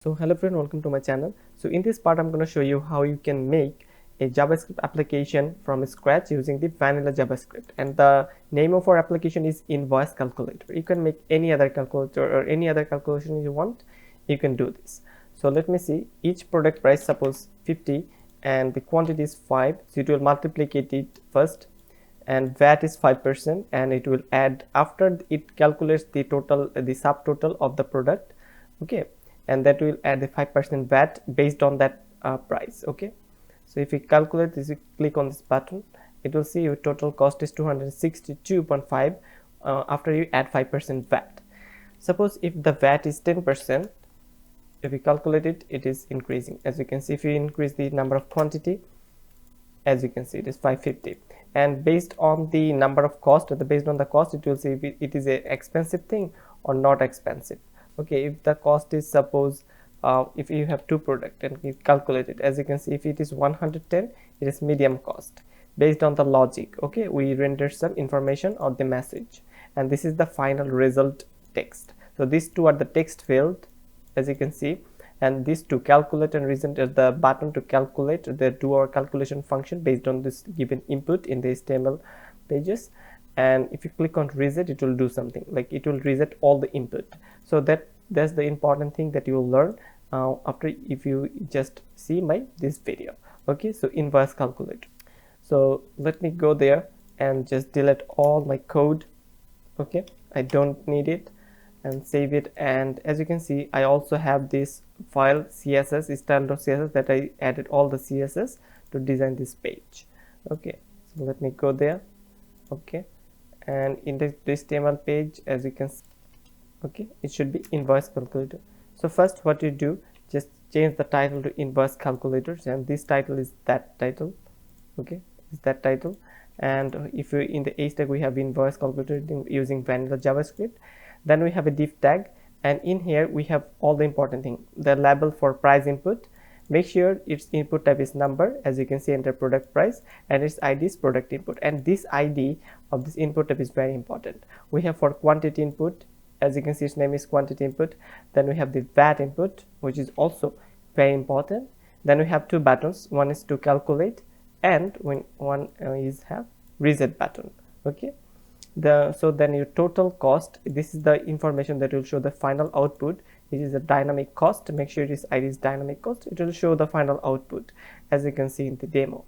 So hello friend, welcome to my channel. So in this part I'm going to show you how you can make a JavaScript application from scratch using the vanilla JavaScript, and the name of our application is Invoice Calculator. You can make any other calculator or any other calculation you want, you can do this. So let me see, each product price, suppose 50 and the quantity is 5, so it will multiplicate it first, and VAT is 5%, and it will add after it calculates the total, the subtotal of the product. Okay, and that will add the 5% VAT based on that price. Okay, so if you calculate this, you click on this button, it will see your total cost is 262.5 after you add 5% VAT. Suppose if the VAT is 10%, if you calculate it, it is increasing. As you can see, if you increase the number of quantity, as you can see, it is 550, and based on the number of cost, or based on the cost, it will see if it is a expensive thing or not expensive. Okay, if the cost is, suppose if you have two product and you calculate it, as you can see, if it is 110, it is medium cost. Based on the logic, okay, we render some information or the message, and this is the final result text. So these two are the text field, as you can see, and these two, calculate and result, are the button to calculate, the do our calculation function based on this given input in the HTML pages. And if you click on reset, it will do something like it will reset all the input. So that's the important thing that you will learn after, if you just see this video. Okay, so Invoice Calculator. So let me go there and just delete all my code. Okay, I don't need it, and save it. And as you can see, I also have this file css style.css that I added all the css to design this page. Okay, so let me go there. Okay, and in the HTML page, as you can see, okay, it should be Invoice Calculator. So first what you do, just change the title to Invoice Calculators, and this title is that title. Okay, is that title. And if you in the h tag, we have Invoice Calculator using vanilla JavaScript. Then we have a div tag, and in here we have all the important thing, the label for price input. Make sure its input type is number, as you can see, enter product price, and its id is product input. And this id of this input type is very important. We have for quantity input, as you can see, its name is quantity input. Then we have the VAT input, which is also very important. Then we have two buttons, one is to calculate, and when one is have reset button. Okay, so then your total cost, this is the information that will show the final output. It is a dynamic cost. Make sure this id is dynamic cost. It will show the final output, as you can see in the demo.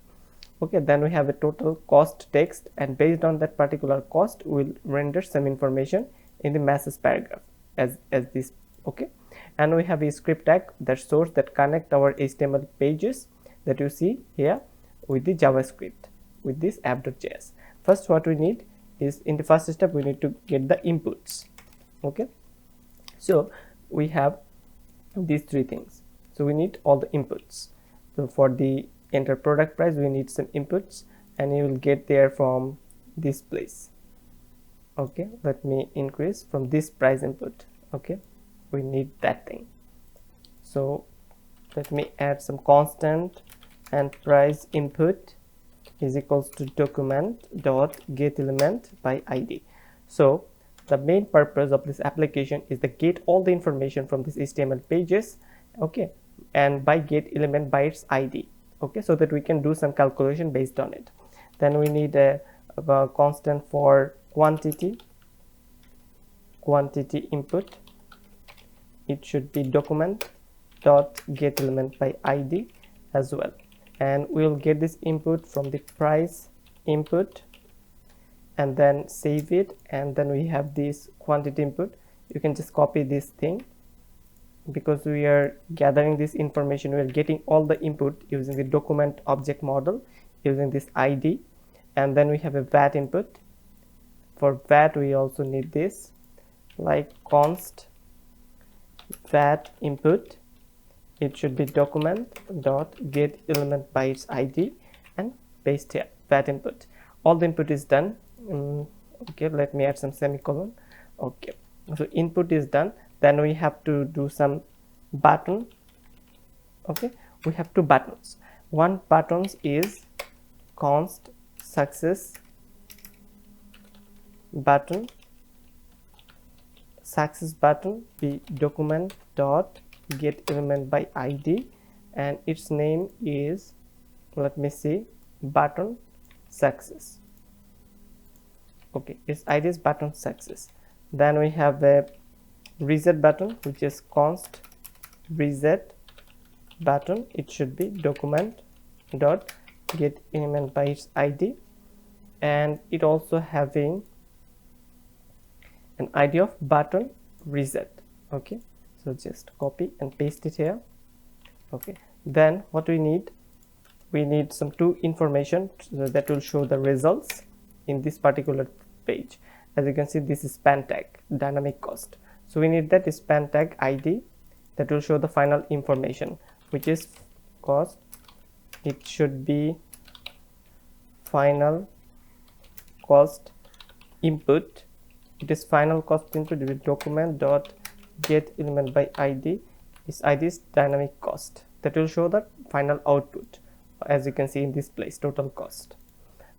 Okay, then we have a total cost text, and based on that particular cost, we'll render some information in the message paragraph as this. Okay, and we have a script tag, that source that connect our HTML pages that you see here with the JavaScript, with this app.js. First, what we need is, in the first step, we need to get the inputs. Okay, so we have these three things, so we need all the inputs. So for the enter product price, we need some inputs, and you will get there from this place. Okay, let me increase from this price input. Okay, we need that thing. So let me add some constant, and price input is equals to document dot get element by id. So the main purpose of this application is to get all the information from this HTML pages. Okay, and by get element by its id. Okay, so that we can do some calculation based on it. Then we need a constant for quantity input. It should be document dot get element by id as well, and we'll get this input from the price input, and then save it. And then we have this quantity input. You can just copy this thing, because we are gathering this information, we are getting all the input using the document object model using this id. And then we have a VAT input. For VAT, we also need this, like const VAT input. It should be document dot get element by its id, and paste here VAT input. All the input is done. Okay, let me add some semicolon. Okay, so input is done. Then we have to do some button. Okay, we have two buttons. One button is const success button, be document dot get element by id, and its name is, let me see, button success. Okay, its id is button success. Then we have a reset button, which is const reset button. It should be document dot get element by its id, and it also having an id of button reset. Okay, so just copy and paste it here. Okay, then what we need some two information that will show the results in this particular page. As you can see, this is span tag dynamic cost, so we need that span tag id that will show the final information, which is cost. It should be final cost input. It is final cost input with document dot get element by id. Its id is dynamic cost. That will show the final output, as you can see in this place, total cost.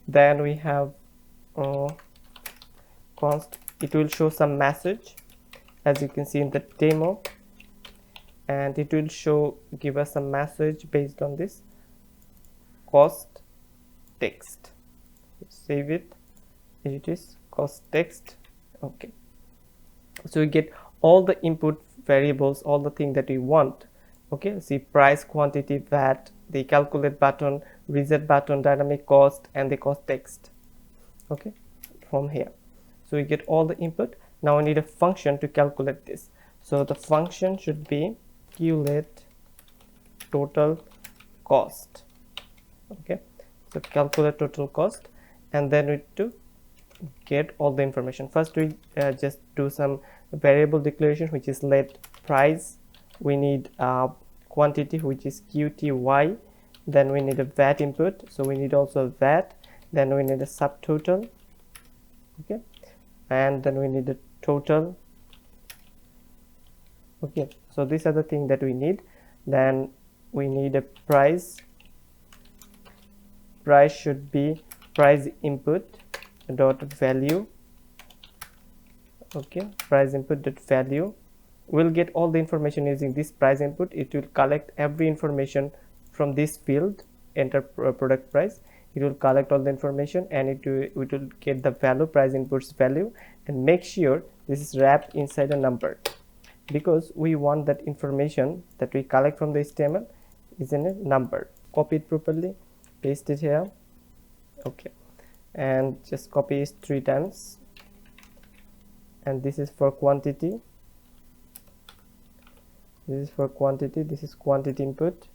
Then we have const. It will show some message, as you can see in the demo, and it will give us a message based on this cost text. Save it. It is cost text. Okay, so we get all the input variables, all the things that we want. Okay, see price, quantity, VAT, the calculate button, reset button, dynamic cost, and the cost text. Okay, from here, so we get all the input. Now we need a function to calculate this. So the function should be calculate total cost. Okay, so calculate total cost, and then we need to get all the information. First we just do some variable declaration, which is let price. We need quantity, which is qty. Then we need a VAT input, so we need also a VAT. Then we need a subtotal. Okay, and then we need a total. Okay, so these are the things that we need. Then we need a price. Price should be price input dot value. Okay, price input dot value. We'll get all the information using this price input. It will collect every information from this field, enter product price. It will collect all the information, and it will get the value, price inputs value, and make sure this is wrapped inside a number, because we want that information that we collect from the HTML is in a number. Copy it properly, paste it here. Okay, and just copy it 3 times, and this is for quantity. This is for quantity. This is quantity input,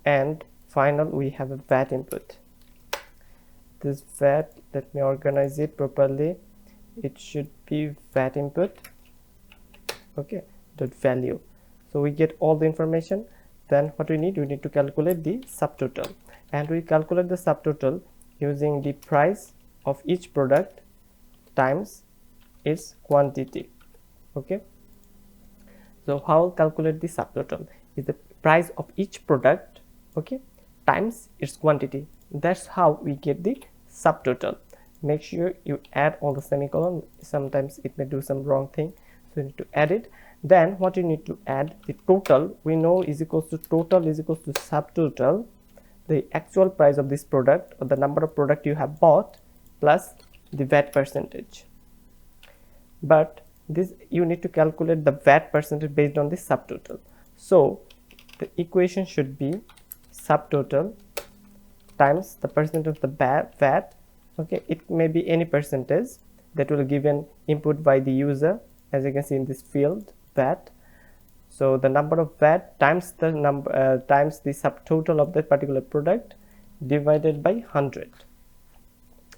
and final we have a VAT input. This VAT, let me organize it properly. It should be VAT input. Okay, dot value. So we get all the information. Then what we need to calculate the subtotal, and we calculate the subtotal using the price of each product times its quantity. Okay, so how calculate the subtotal is the price of each product, okay, times its quantity. That's how we get the subtotal. Make sure you add all the semicolon. Sometimes it may do some wrong thing, so you need to add it. Then what you need to add, the total we know is equals to total is equals to subtotal, the actual price of this product or the number of product you have bought plus the VAT percentage. But this you need to calculate the VAT percentage based on the subtotal. So the equation should be subtotal times the percent of the VAT. Okay, it may be any percentage that will given input by the user, as you can see in this field VAT. So the number of VAT times the number times the subtotal of that particular product divided by 100.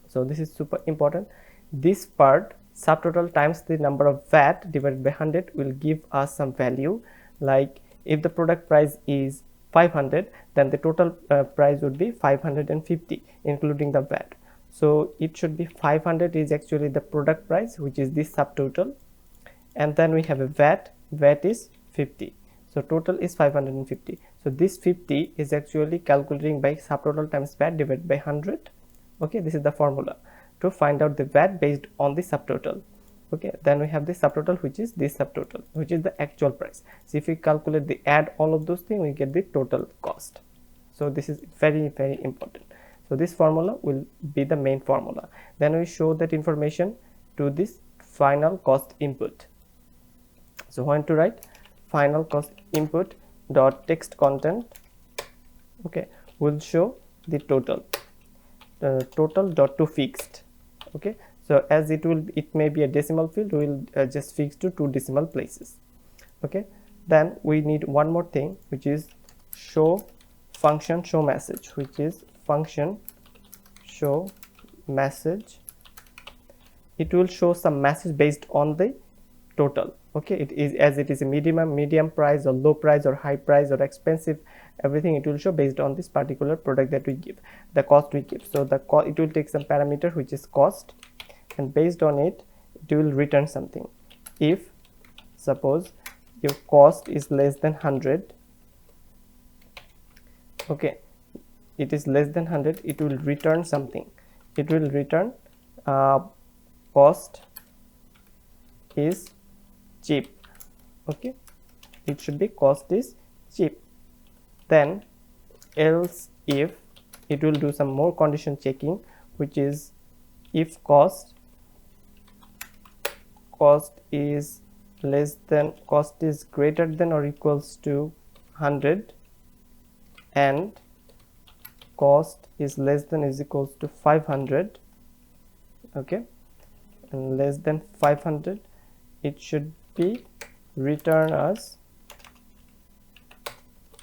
So this is super important. This part, subtotal times the number of VAT divided by 100, will give us some value. Like if the product price is 500, then the total price would be 550 including the VAT. So it should be 500 is actually the product price, which is this subtotal, and then we have a VAT. VAT is 50, so total is 550. So this 50 is actually calculating by subtotal times VAT divided by 100. Okay, this is the formula to find out the VAT based on the subtotal. Okay, then we have the subtotal, which is this subtotal, which is the actual price. So if we calculate the add all of those things, we get the total cost. So this is very, very important. So this formula will be the main formula. Then we show that information to this final cost input. So when to write final cost input dot text content, okay, will show the total total dot to fixed. Okay, so as it may be a decimal field, we will just fix to 2 decimal places. Okay, then we need one more thing, which is show function show message, which is function show message. It will show some message based on the total. Okay, it is as it is a medium price or low price or high price or expensive, everything it will show based on this particular product that we give, the cost we give. So the it will take some parameter which is cost, and based on it, it will return something. If suppose your cost is less than 100, okay, it is less than 100, it will return something. It will return cost is cheap. Okay, it should be cost is cheap. Then else if, it will do some more condition checking, which is if cost is less than, cost is greater than or equals to 100, and cost is less than is equals to 500. Okay, and less than 500, it should be return as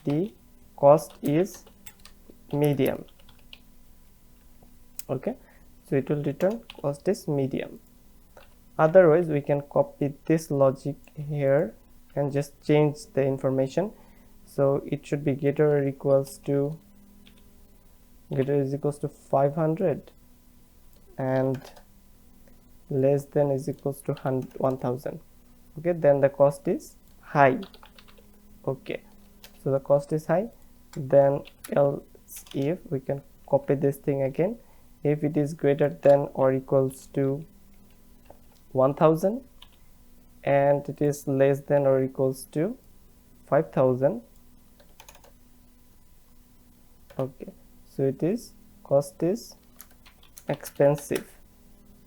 the cost is medium. Okay, so it will return cost is medium. Otherwise we can copy this logic here and just change the information. So it should be greater or equals to, greater is equals to 500 and less than is equals to 1000. Okay, then the cost is high. Okay, so the cost is high. Then else if, we can copy this thing again. If it is greater than or equals to 1000 and it is less than or equals to 5000, okay, so it is cost is expensive.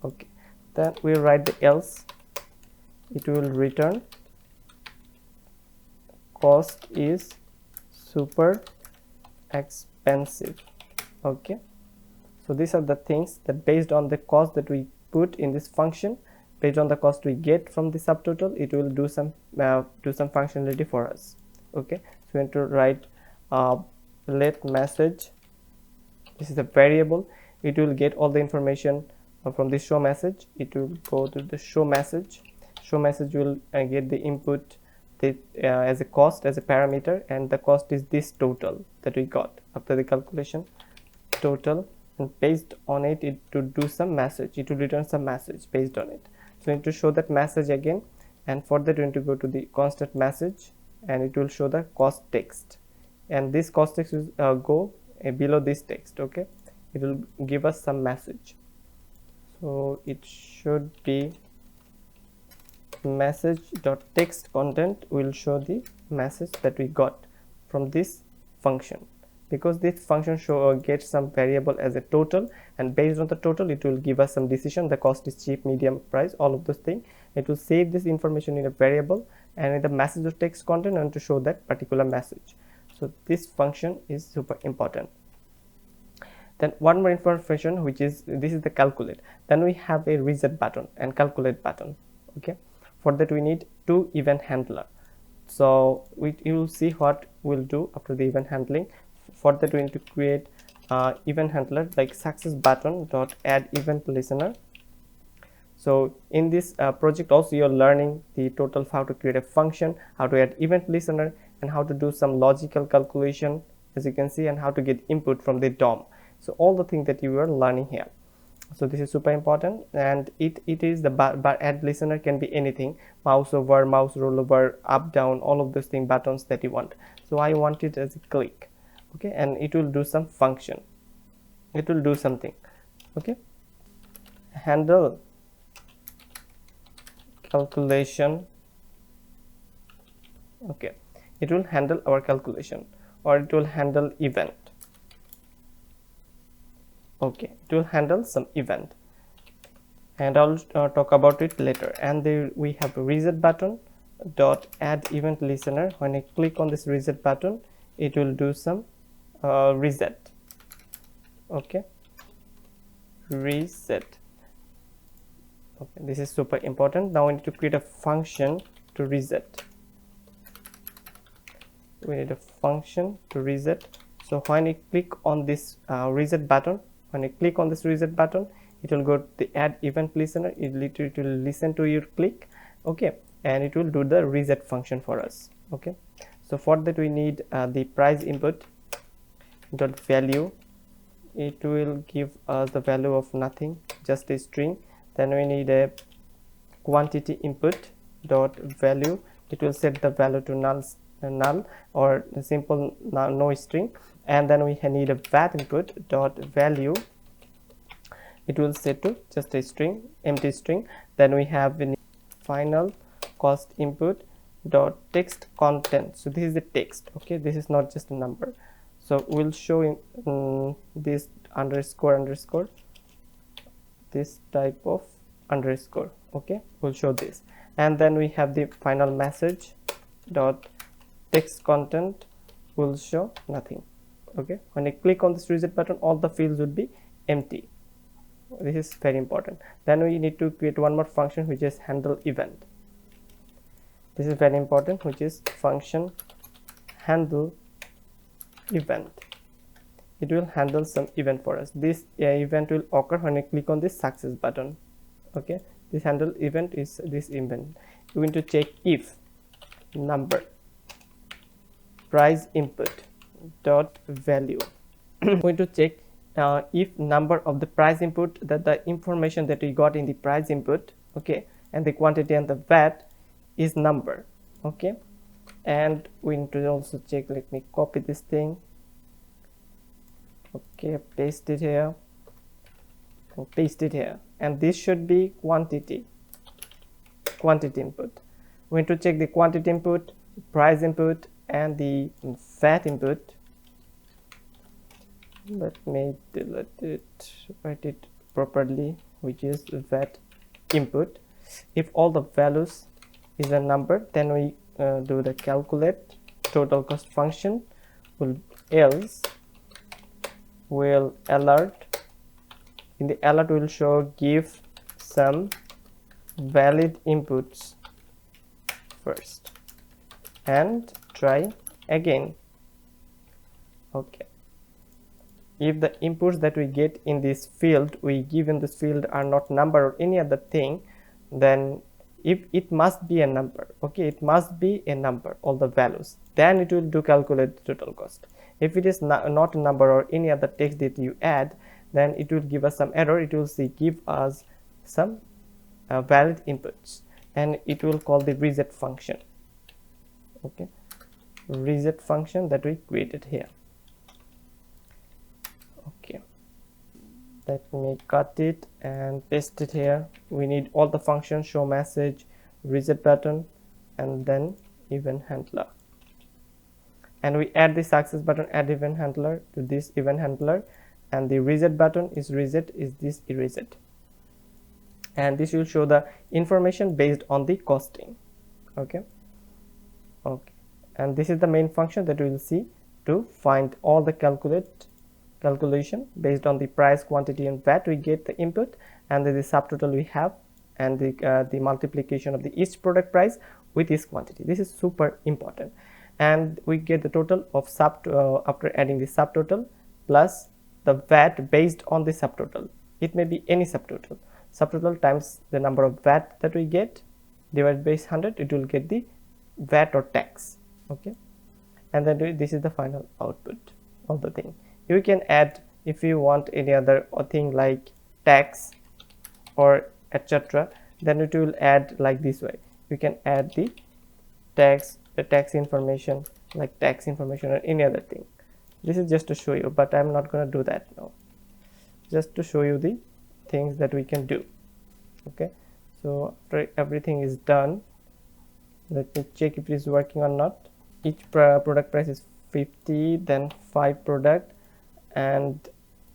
Okay, then we write the else. It will return cost is super expensive. Okay, so these are the things that based on the cost that we put in this function, based on the cost we get from the subtotal, it will do some functionality for us. Okay, so we want to write let message, this is a variable, it will get all the information from the show message. It will go to the show message. Show message will get the input as a cost, as a parameter, and the cost is this total that we got after the calculation, total, and based on it, it to do some message, it will return some message based on it. So we need to show that message again, and for that we need to go to the constant message, and it will show the cost text, and this cost text will go below this text. Okay, it will give us some message. So it should be message dot text content will show the message that we got from this function, because this function gets some variable as a total, and based on the total it will give us some decision, the cost is cheap, medium, price, all of those things. It will save this information in a variable and in the message dot text content and to show that particular message. So this function is super important. Then one more information, which is this is the calculate. Then we have a reset button and calculate button. Okay, for that we need two event handler. So you will see what we'll do after the event handling. For that we need to create event handler like success button dot add event listener. So in this project also you're learning the total how to create a function, how to add event listener, and how to do some logical calculation, as you can see, and how to get input from the DOM. So all the things that you are learning here. So this is super important, and it is the add listener can be anything, mouse over, mouse roll over, up, down, all of those thing buttons that you want. So I want it as a click. Okay, and it will do some function, it will do something. Okay, handle calculation. Okay, it will handle our calculation, or it will handle event. Okay, it will handle some event, and I'll talk about it later. And there we have a reset button dot add event listener. When I click on this reset button, it will do some reset. Okay, reset. Okay, this is super important. Now we need to create a function to reset. We need a function to reset. So when you click on this reset button, it will go to the add event listener. It will listen to your click. Okay, and it will do the reset function for us. Okay, so for that we need the price input dot value. It will give us the value of nothing, just a string. Then we need a quantity input dot value. It will set the value to null or a simple no string. And then we need a VAT input dot value. It will set to just a string, empty string. Then we have the final cost input dot text content. So this is the text. Okay, this is not just a number. So we'll show in this underscore, this type of underscore. Okay, we'll show this. And then we have the final message dot text content will show nothing. Okay, when I click on this reset button, all the fields would be empty. This is very important. Then we need to create one more function, which is handle event. This is very important, which is function handle event. It will handle some event for us. This event will occur when I click on this success button. Okay, this handle event is this event. We need to check if number price input dot value. We need to check if number of the price input, that the information that we got in the price input, okay, and the quantity and the VAT is number. Okay, and we need to also check, let me copy this thing. Okay, paste it here and paste it here, and this should be quantity input. We need to check the quantity input, price input, and the VAT input. Let me delete it, write it properly, which is VAT input. If all the values is a number, then we do the calculate total cost function. Else will alert. In the alert will show give some valid inputs first and try again. Okay, if the inputs that we get in this field, we give in this field, are not number or any other thing, then if it must be a number, okay, it must be a number, all the values, then it will do calculate the total cost. If it is not a number or any other text that you add, then it will give us some error. It will say give us some valid inputs, and it will call the reset function. Okay, reset function that we created here. Okay, let me cut it and paste it here. We need all the functions: show message, reset button, and then event handler. And we add the success button, add event handler to this event handler, and the reset button is reset, is this reset, and this will show the information based on the costing. Okay, and this is the main function that we will see to find all the calculation based on the price, quantity, and VAT. We get the input, and then the subtotal we have, and the multiplication of the each product price with this quantity. This is super important. And we get the total of after adding the subtotal plus the VAT based on the subtotal. It may be any subtotal. Subtotal times the number of VAT that we get divided by 100, it will get the VAT or tax. Okay, and then this is the final output of the thing. You can add, if you want any other thing like tax or etc., then it will add like this way. You can add the tax information, like tax information or any other thing. This is just to show you, but I'm not going to do that now, just to show you the things that we can do. Okay, So after everything is done, let me check if it is working or not. Each product price is 50, then 5 product, and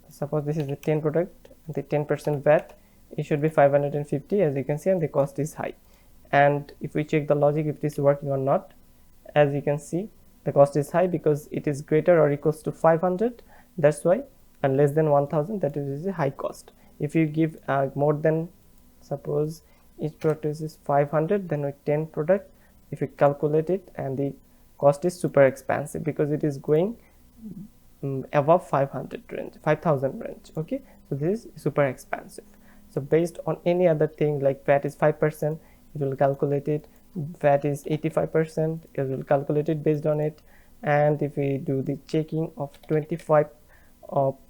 suppose this is the 10 product, the 10% VAT, it should be 550, as you can see, and the cost is high. And if we check the logic if it is working or not, as you can see, the cost is high because it is greater or equals to 500, that's why, and less than 1000, that is a high cost. If you give more than, suppose each product is 500, then with 10 product, if you calculate it, and the cost is super expensive because it is going above 500 range, 5000 range. Okay, so this is super expensive. So based on any other thing, like VAT is 5%, it will calculate it. VAT is 85%, it will calculate it based on it. And if we do the checking of 25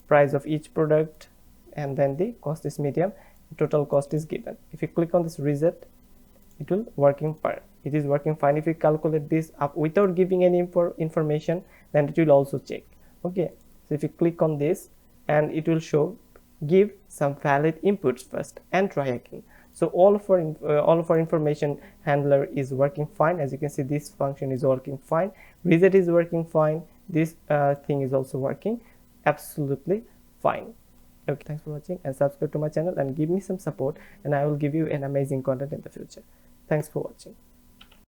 price of each product, and then the cost is medium, total cost is given. If you click on this reset, it will working fine. It is working fine. If you calculate this up without giving any information, then it will also check. Okay, so if you click on this, and it will show give some valid inputs first and try again. So all of our information handler is working fine. As you can see, this function is working fine, reset is working fine, this thing is also working absolutely fine. Okay, thanks for watching, and subscribe to my channel and give me some support, and I will give you an amazing content in the future. Thanks for watching.